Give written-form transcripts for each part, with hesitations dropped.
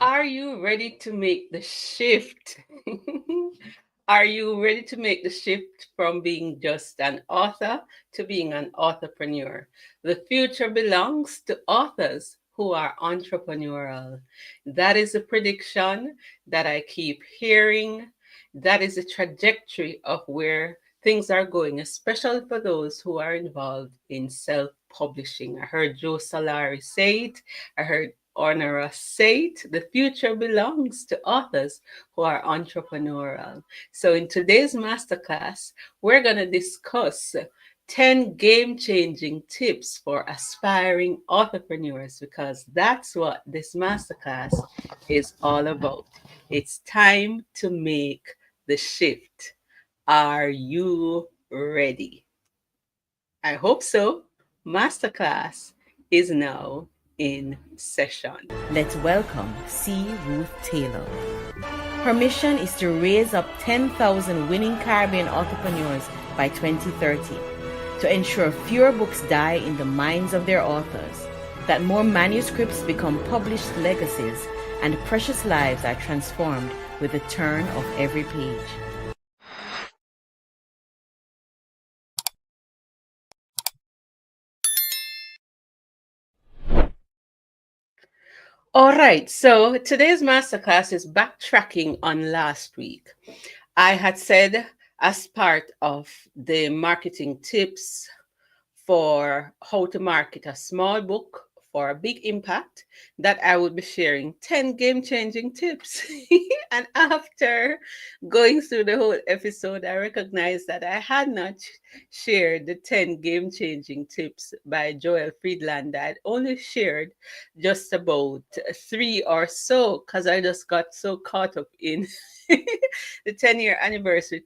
Are you ready to make the shift? Are you ready to make the shift from being just an author to being an authorpreneur? The future belongs to authors who are entrepreneurial. That is a prediction that I keep hearing. That is a trajectory of where things are going, especially for those who are involved in self publishing. I heard Joe Solari say it. I heard Honora say it. The future belongs to authors who are entrepreneurial. So, in today's masterclass, we're going to discuss 10 game changing tips for aspiring entrepreneurs because that's what this masterclass is all about. It's time to make the shift. Are you ready? I hope so. Masterclass is now in session. Let's welcome C. Ruth Taylor. Her mission is to raise up 10,000 winning Caribbean entrepreneurs by 2030 to ensure fewer books die in the minds of their authors, that more manuscripts become published legacies, and precious lives are transformed with the turn of every page. All right, so today's masterclass is backtracking on last week. I had said, as part of the marketing tips for how to market a small book for a big impact, that I would be sharing 10 game changing tips. And after going through the whole episode, I recognized that I had not shared the 10 game changing tips by Joel Friedland. I'd only shared just about three or so because I just got so caught up in the 10-year anniversary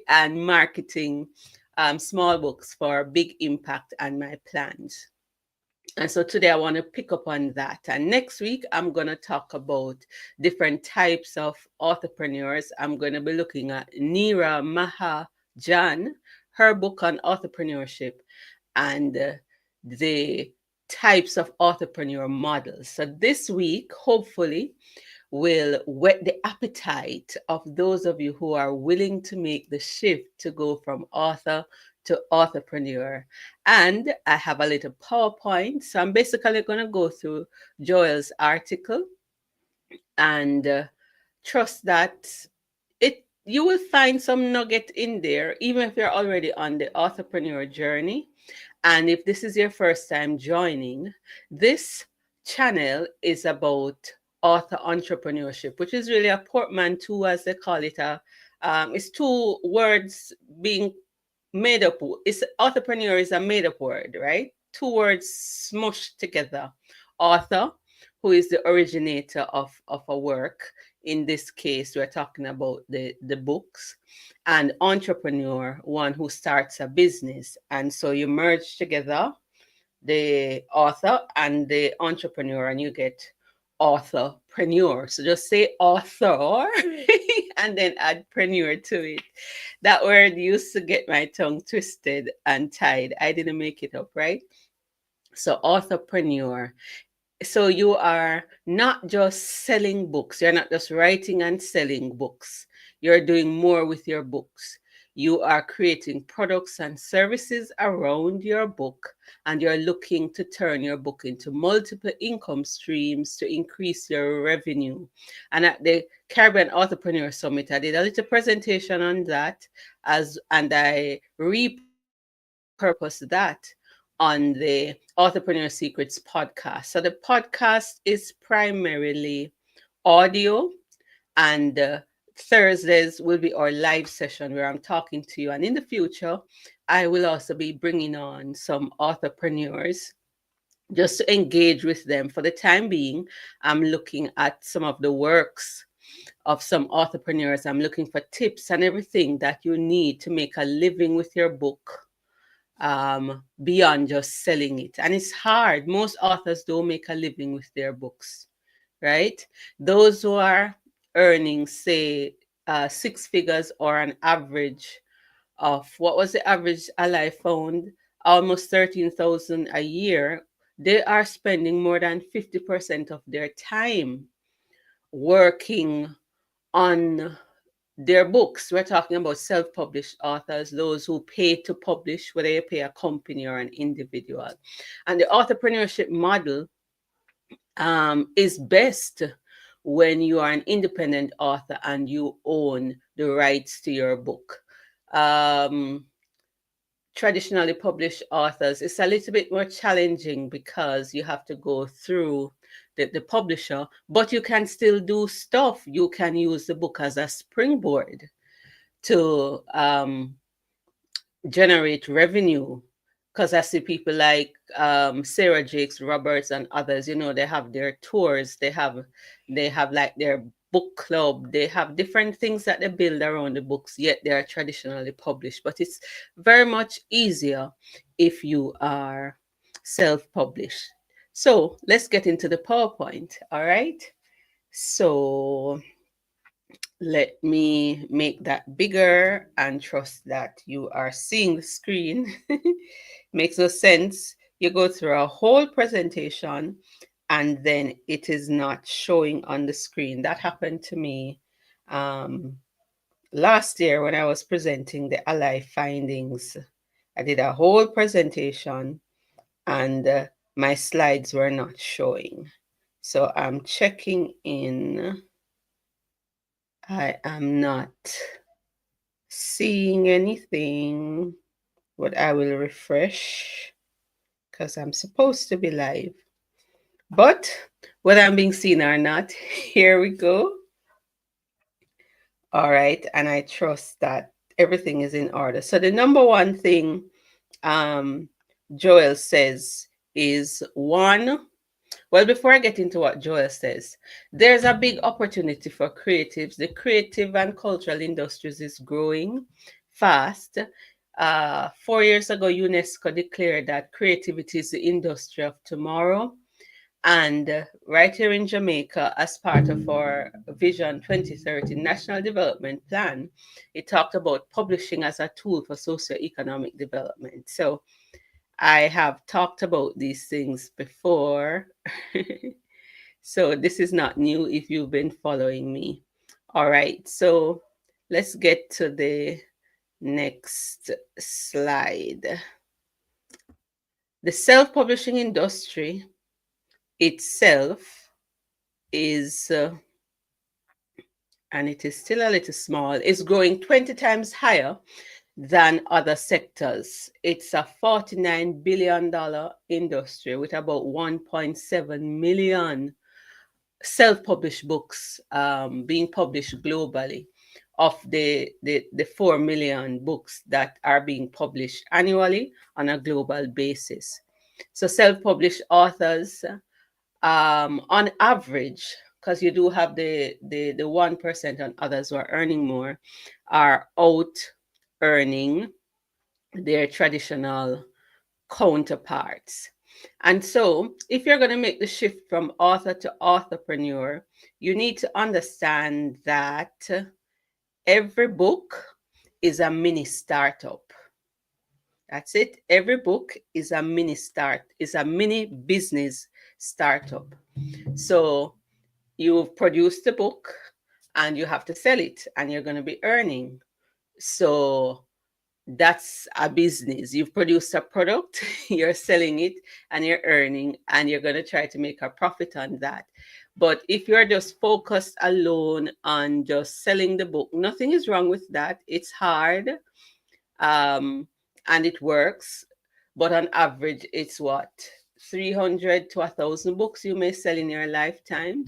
and marketing small books for big impact and my plans. And so today I want to pick up on that. And next week, I'm going to talk about different types of entrepreneurs. I'm going to be looking at Neera Mahajan, her book on entrepreneurship, and the types of entrepreneur models. So this week, hopefully, will whet the appetite of those of you who are willing to make the shift to go from author to authorpreneur. And I have a little PowerPoint. So I'm basically going to go through Joel's article and trust that it you will find some nugget in there, even if you're already on the authorpreneur journey. And if this is your first time joining, this channel is about author entrepreneurship, which is really a portmanteau, as they call it. It's two words being made up. It's entrepreneur is a made up word, right? Two words smushed together. Author, who is the originator of a work. In this case, we're talking about the books, and entrepreneur, one who starts a business. And so you merge together the author and the entrepreneur, and you get authorpreneur. So just say author and then add preneur to it. That word used to get my tongue twisted and tied. I didn't make it up, right? So authorpreneur. So you are not just selling books. You're not just writing and selling books. You're doing more with your books. You are creating products and services around your book, and you're looking to turn your book into multiple income streams to increase your revenue. And at the Caribbean Authorpreneur Summit, I did a little presentation on that, and I repurposed that on the Authorpreneur Secrets podcast. So the podcast is primarily audio, and Thursdays will be our live session where I'm talking to you. And in the future, I will also be bringing on some authorpreneurs just to engage with them. For the time being, I'm looking at some of the works of some entrepreneurs. I'm looking for tips and everything that you need to make a living with your book, beyond just selling it. And it's hard. Most authors don't make a living with their books, right? Those who are earning, say, six figures or an average of what was the average I found? Almost 13,000 a year. They are spending more than 50% of their time working on their books. We're talking about self-published authors, those who pay to publish, whether you pay a company or an individual. And the entrepreneurship model is best when you are an independent author and you own the rights to your book. Um, Traditionally published authors, it's a little bit more challenging because you have to go through the publisher, but you can still do stuff. You can use the book as a springboard to generate revenue. Because I see people like Sarah Jakes Roberts and others, they have their tours, they have like their book club, they have different things that they build around the books, yet they are traditionally published. But it's very much easier if you are self-published. So let's get into the PowerPoint. All right. So let me make that bigger and trust that you are seeing the screen. Makes no sense. You go through a whole presentation and then it is not showing on the screen. That happened to me um, last year when I was presenting the Ally findings. I did a whole presentation and my slides were not showing. So I'm checking in. I am not seeing anything, but I will refresh because I'm supposed to be live. But whether I'm being seen or not, here we go. All right, and I trust that everything is in order. So the number one thing Joel says is one. Well, before I get into what Joel says, there's a big opportunity for creatives. The creative and cultural industries is growing fast. 4 years ago, UNESCO declared that creativity is the industry of tomorrow. And right here in Jamaica, as part of our Vision 2030 National Development Plan, it talked about publishing as a tool for socioeconomic development. So I have talked about these things before. So this is not new if you've been following me. All right, so let's get to the next slide. The self-publishing industry itself is, and it is still a little small, is growing 20 times higher than other sectors. It's a $49 billion industry with about 1.7 million self-published books being published globally of the 4 million books that are being published annually on a global basis. So self-published authors, on average, because you do have the 1% and others who are earning more, are out earning their traditional counterparts. And so, if you're going to make the shift from author to authorpreneur, you need to understand that every book is a mini startup. That's it. Every book is a mini business startup. So you've produced the book and you have to sell it and you're going to be earning. So that's a business. You've produced a product, you're selling it, and you're earning, and you're going to try to make a profit on that. But if you're just focused alone on just selling the book, nothing is wrong with that. It's hard, and it works. But on average, it's what? 300 to 1,000 books you may sell in your lifetime.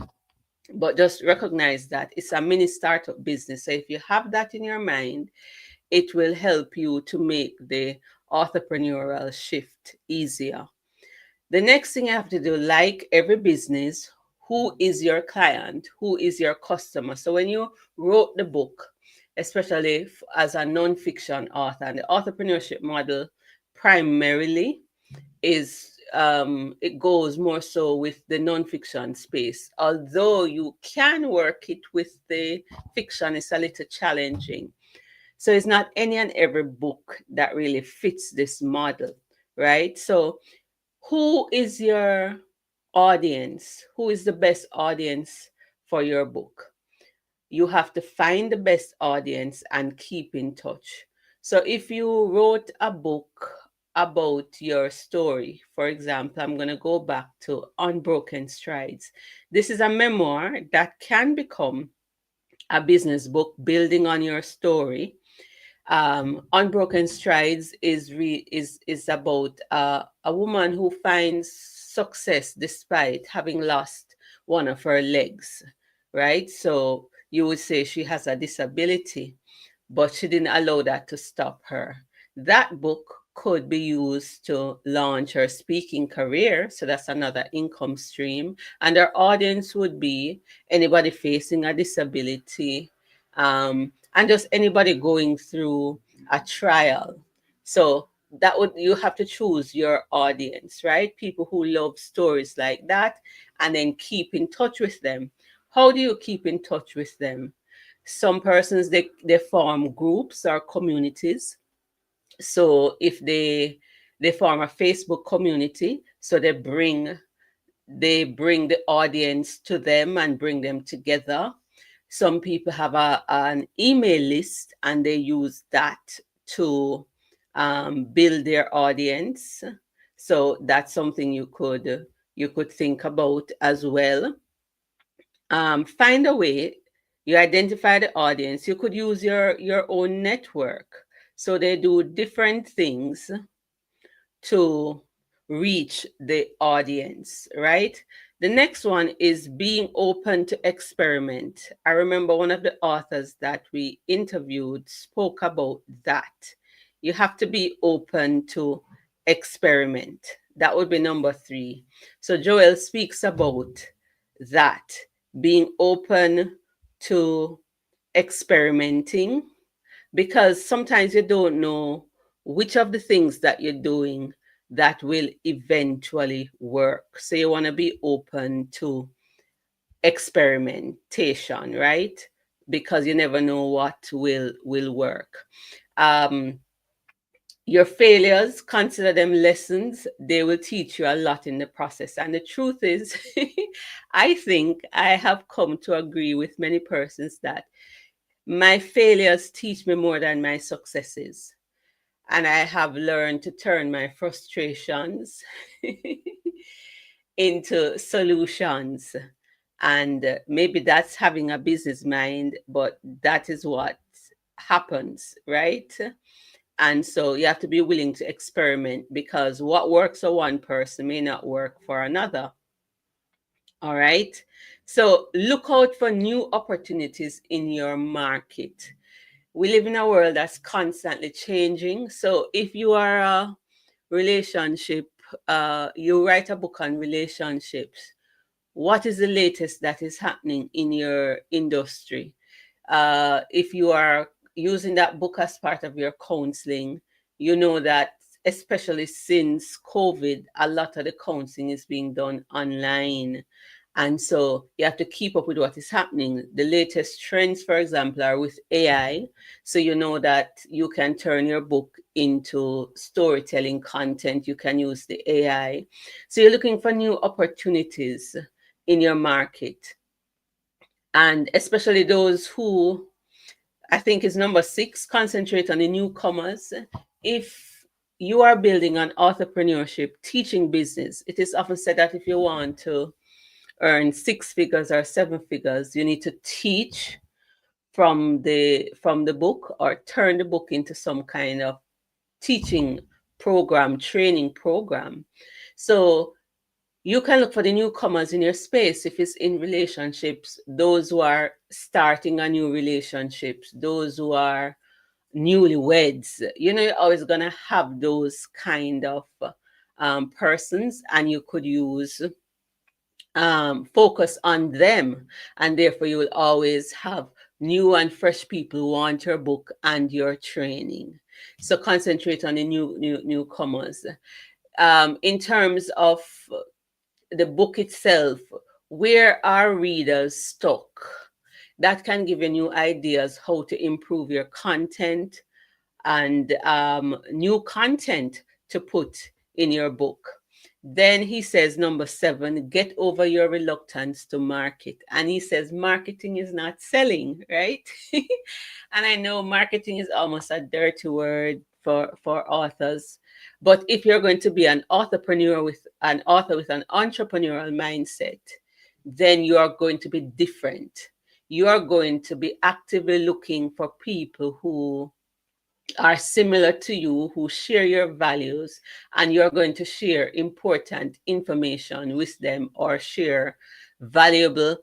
But just recognize that it's a mini startup business. So if you have that in your mind, it will help you to make the entrepreneurial shift easier. The next thing you have to do, like every business, who is your client? Who is your customer? So when you wrote the book, especially as a non-fiction author, and the entrepreneurship model primarily is it goes more so with the non-fiction space. Although you can work it with the fiction, it's a little challenging. So it's not any and every book that really fits this model, right? So who is your audience? Who is the best audience for your book. You have to find the best audience and keep in touch. So if you wrote a book about your story, for example, I'm going to go back to Unbroken Strides. This is a memoir that can become a business book building on your story. Unbroken Strides is about a woman who finds success despite having lost one of her legs, right? So you would say she has a disability, but she didn't allow that to stop her. That book could be used to launch her speaking career. So that's another income stream. And her audience would be anybody facing a disability, and just anybody going through a trial. So that would, you have to choose your audience, right? People who love stories like that, and then keep in touch with them. How do you keep in touch with them? Some persons, they form groups or communities. So if they form a Facebook community, so they bring the audience to them and bring them together. Some people have an email list and they use that to build their audience. So that's something you could think about as well. Find a way. You identify the audience. You could use your own network. So they do different things to reach the audience, right? The next one is being open to experiment. I remember one of the authors that we interviewed spoke about that. You have to be open to experiment. That would be number 3. So Joel speaks about that, being open to experimenting, because sometimes you don't know which of the things that you're doing that will eventually work. So you want to be open to experimentation, right? Because you never know what will work. Um, your failures, consider them lessons. They will teach you a lot in the process. And the truth is, I think I have come to agree with many persons that my failures teach me more than my successes. And I have learned to turn my frustrations into solutions. And maybe that's having a business mind, but that is what happens, right? And so you have to be willing to experiment, because what works for one person may not work for another. All right. So look out for new opportunities in your market. We live in a world that's constantly changing. So if you are a relationship, you write a book on relationships, what is the latest that is happening in your industry? If you are using that book as part of your counseling, you know that especially since COVID, a lot of the counseling is being done online. And so you have to keep up with what is happening. The latest trends, for example, are with AI. So you know that you can turn your book into storytelling content. You can use the AI. So you're looking for new opportunities in your market. And especially those who, I think is number 6, concentrate on the newcomers. If you are building on entrepreneurship, teaching business, it is often said that if you want to earn 6 figures or 7 figures, you need to teach from the book, or turn the book into some kind of teaching program, training program. So you can look for the newcomers in your space. If it's in relationships, those who are starting a new relationships, those who are newlyweds, you're always going to have those kind of persons, and you could use focus on them, and therefore you will always have new and fresh people who want your book and your training. So concentrate on the newcomers. In terms of the book itself, where are readers stuck? That can give you new ideas how to improve your content, and new content to put in your book. Then he says, number 7, get over your reluctance to market. And he says, marketing is not selling, right? And I know marketing is almost a dirty word for authors. But if you're going to be an authorpreneur with an author with an entrepreneurial mindset, then you are going to be different. You are going to be actively looking for people who are similar to you, who share your values, and you're going to share important information with them or share valuable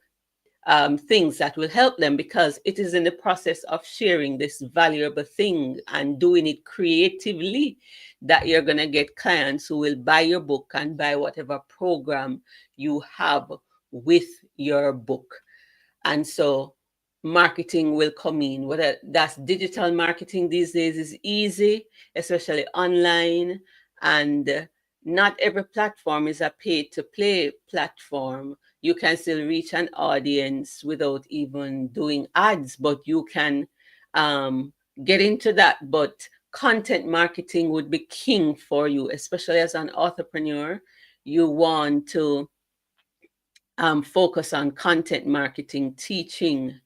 things that will help them, because it is in the process of sharing this valuable thing and doing it creatively that you're going to get clients who will buy your book and buy whatever program you have with your book. And so marketing will come in. Whether that's digital marketing these days is easy, especially online. And not every platform is a pay to play platform. You can still reach an audience without even doing ads, but you can um, get into that. But content marketing would be king for you, especially as an entrepreneur. You want to focus on content marketing, teaching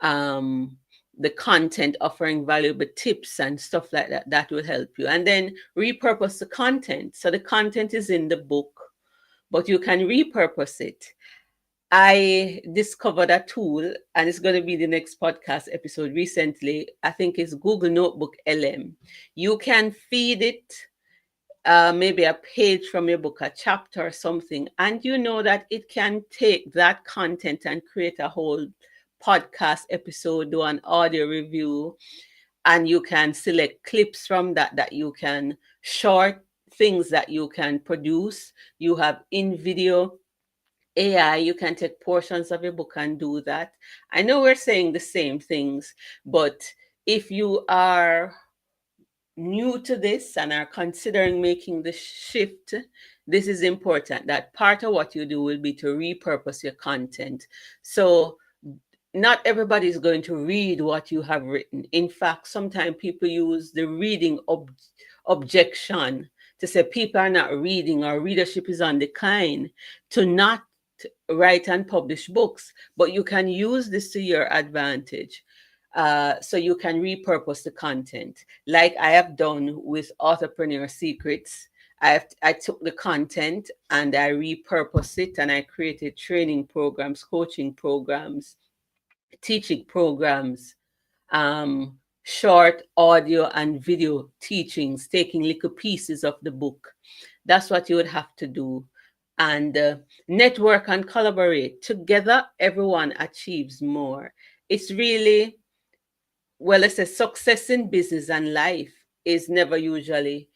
um, the content, offering valuable tips and stuff like that. That will help you. And then repurpose the content. So the content is in the book, but you can repurpose it. I discovered a tool, and it's going to be the next podcast episode recently. I think it's Google Notebook LM. You can feed it maybe a page from your book, a chapter or something, and you know that it can take that content and create a whole podcast episode, do an audio review, and you can select clips from that you can short things that you can produce. You have in video AI, you can take portions of your book and do that. I know we're saying the same things, but if you are new to this and are considering making the shift, this is important, that part of what you do will be to repurpose your content. So not everybody is going to read what you have written. In fact, sometimes people use the reading objection to say people are not reading or readership is on decline, to not write and publish books. But you can use this to your advantage. So you can repurpose the content, like I have done with Authorpreneur Secrets. I took the content and I repurposed it, and I created training programs, coaching programs, teaching programs, short audio and video teachings, taking little pieces of the book. That's what you would have to do. And network and collaborate. Together, everyone achieves more. It's really, well, it's a success in business and life is never usually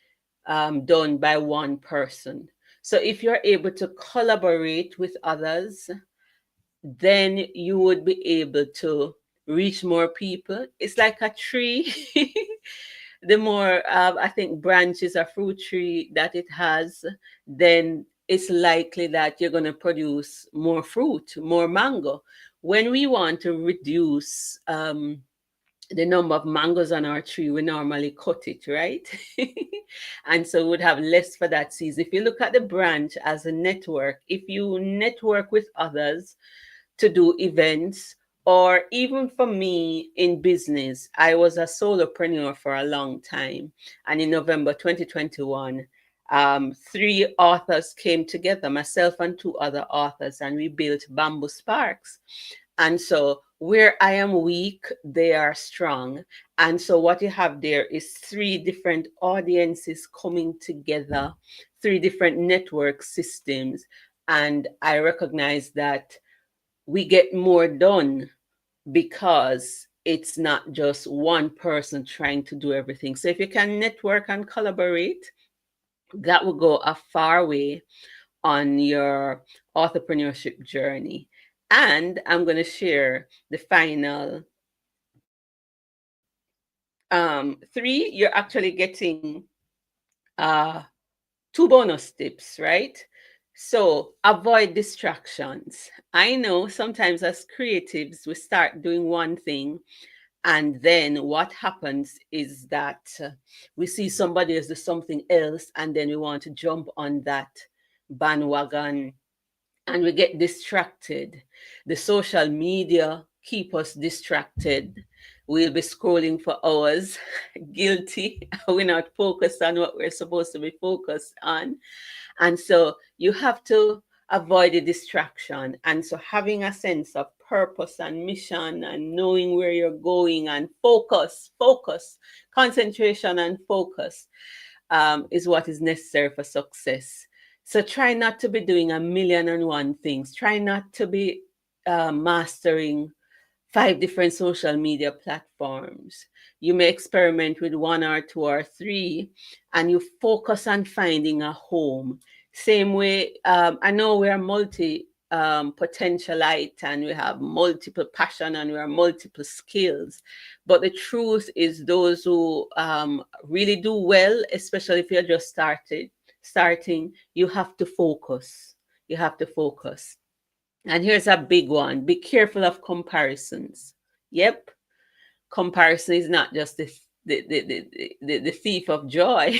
done by one person. So if you're able to collaborate with others, then you would be able to reach more people. It's like a tree. The more, I think, branches a fruit tree that it has, then it's likely that you're going to produce more fruit, more mango. When we want to reduce the number of mangoes on our tree, we normally cut it, right? And so we would have less for that season. If you look at the branch as a network, if you network with others to do events, or even for me in business, I was a solopreneur for a long time. And in November 2021, 3 authors came together, myself and 2 other authors, and we built Bamboo Sparks. And so where I am weak, they are strong. And so what you have there is 3 different audiences coming together, 3 different network systems. And I recognize that we get more done because it's not just one person trying to do everything. So if you can network and collaborate, that will go a far way on your entrepreneurship journey. And I'm going to share the final 3. You're actually getting uh, 2 bonus tips, right? So avoid distractions. I know sometimes as creatives, we start doing one thing, and then what happens is that we see somebody else do something else, and then we want to jump on that bandwagon and we get distracted. The social media keep us distracted. We'll be scrolling for hours, guilty. We're not focused on what we're supposed to be focused on. And so you have to avoid the distraction. And so having a sense of purpose and mission and knowing where you're going and focus, concentration and focus is what is necessary for success. So try not to be doing a million and one things. Try not to be mastering 5 different social media platforms. You may experiment with 1 or 2 or 3, and you focus on finding a home. Same way, I know we are multi potentialite and we have multiple passion and we are multiple skills. But the truth is, those who really do well, especially if you're just starting, you have to focus. You have to focus. And here's a big one: be careful of comparisons. Yep, comparison is not just the thief of joy,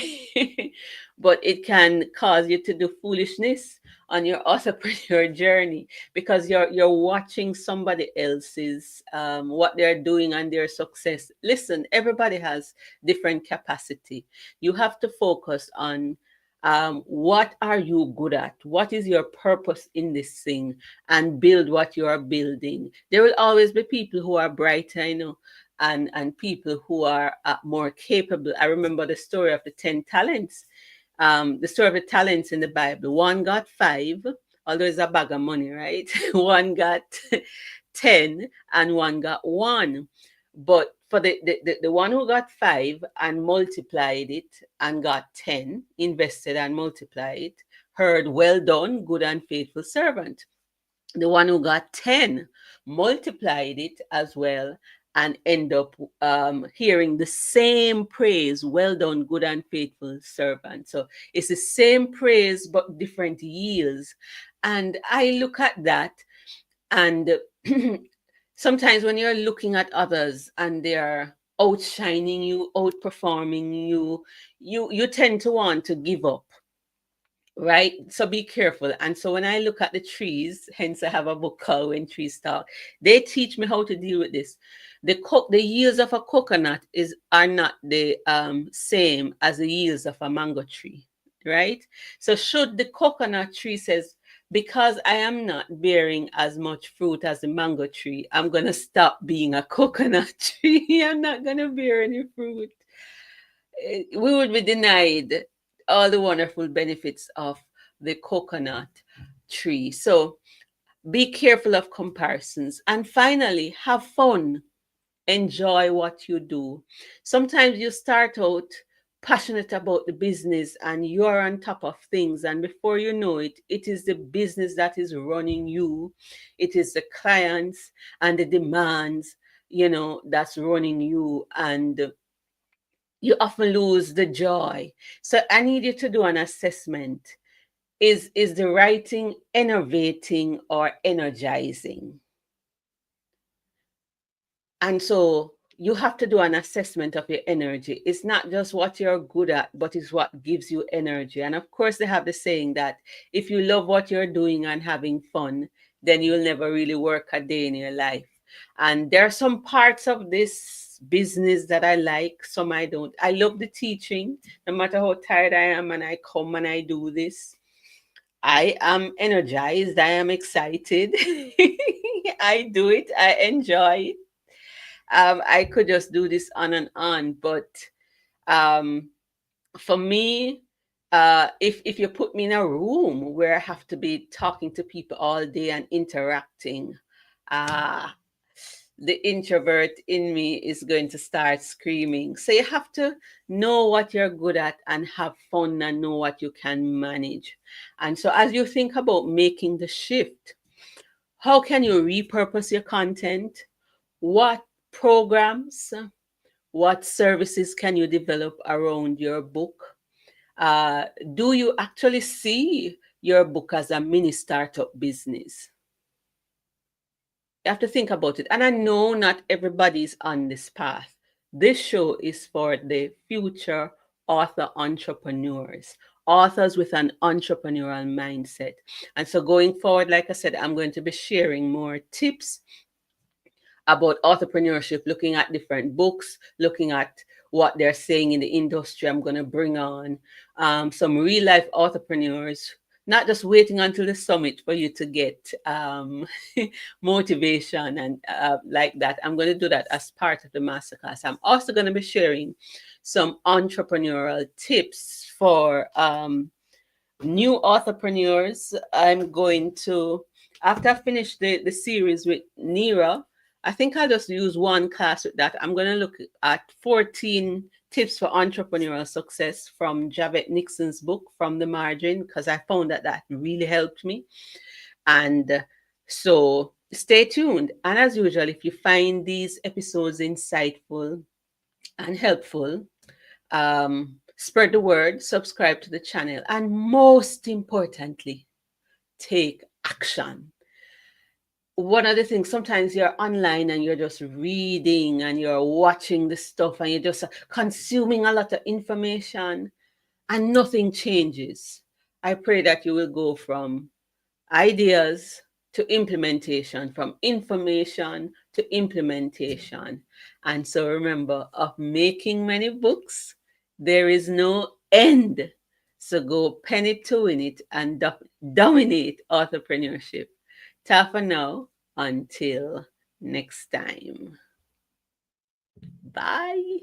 but it can cause you to do foolishness on your entrepreneur journey because you're watching somebody else's what they're doing and their success. Listen, everybody has different capacity. You have to focus on what are you good at? What is your purpose in this thing? And build what you are building. There will always be people who are brighter, and people who are more capable. I remember the story of the 10 talents. The story of the talents in the Bible. One got 5, although it's a bag of money, right? One got 10 and one got 1. But for the one who got 5 and multiplied it and got 10, invested and multiplied it, heard, "Well done, good and faithful servant." The one who got 10 multiplied it as well and end up hearing the same praise: "Well done, good and faithful servant." So it's the same praise but different yields. And I look at that, and sometimes when you're looking at others and they're outshining you, outperforming you, you tend to want to give up, right? So be careful. And so when I look at the trees, hence I have a book called When Trees Talk, they teach me how to deal with this. The yields of a coconut are not the same as the yields of a mango tree, right? So should the coconut tree says, "Because I am not bearing as much fruit as the mango tree, I'm gonna stop being a coconut tree. I'm not gonna bear any fruit," we would be denied all the wonderful benefits of the coconut tree. So be careful of comparisons. And finally, have fun. Enjoy what you do. Sometimes you start out passionate about the business and you're on top of things, and before you know it, it is the business that is running you. It is the clients and the demands, that's running you, and you often lose the joy. So I need you to do an assessment. Is the writing innovating or energizing? And so you have to do an assessment of your energy. It's not just what you're good at, but it's what gives you energy. And of course, they have the saying that if you love what you're doing and having fun, then you'll never really work a day in your life. And there are some parts of this business that I like, some I don't. I love the teaching, no matter how tired I am, and I come and I do this. I am energized, I am excited. I do it, I enjoy it. I could just do this on and on, but um, for me, if you put me in a room where I have to be talking to people all day and interacting, uh, the introvert in me is going to start screaming. So you have to know what you're good at and have fun and know what you can manage. And so as you think about making the shift, how can you repurpose your content? What programs, what services can you develop around your book? Do you actually see your book as a mini startup business? You have to think about it. And I know not everybody's on this path. This show is for the future author entrepreneurs, authors with an entrepreneurial mindset. And so going forward, like I said, I'm going to be sharing more tips about entrepreneurship, looking at different books, looking at what they're saying in the industry. I'm going to bring on some real life entrepreneurs, not just waiting until the summit for you to get motivation and like that. I'm going to do that as part of the masterclass. I'm also going to be sharing some entrepreneurial tips for new entrepreneurs. I'm going to, after I finish the series with Nira, I think I'll just use one class with that. I'm going to look at 14 tips for entrepreneurial success from Javette Nixon's book, From the Margin, because I found that that really helped me. And so stay tuned. And as usual, if you find these episodes insightful and helpful, spread the word, subscribe to the channel, and most importantly, take action. One of the things, sometimes you're online and you're just reading and you're watching the stuff and you're just consuming a lot of information and nothing changes. I pray that you will go from ideas to implementation, from information to implementation. And so remember, of making many books, there is no end. So go pen it to win it and dominate entrepreneurship. Ta for now, until next time. Bye.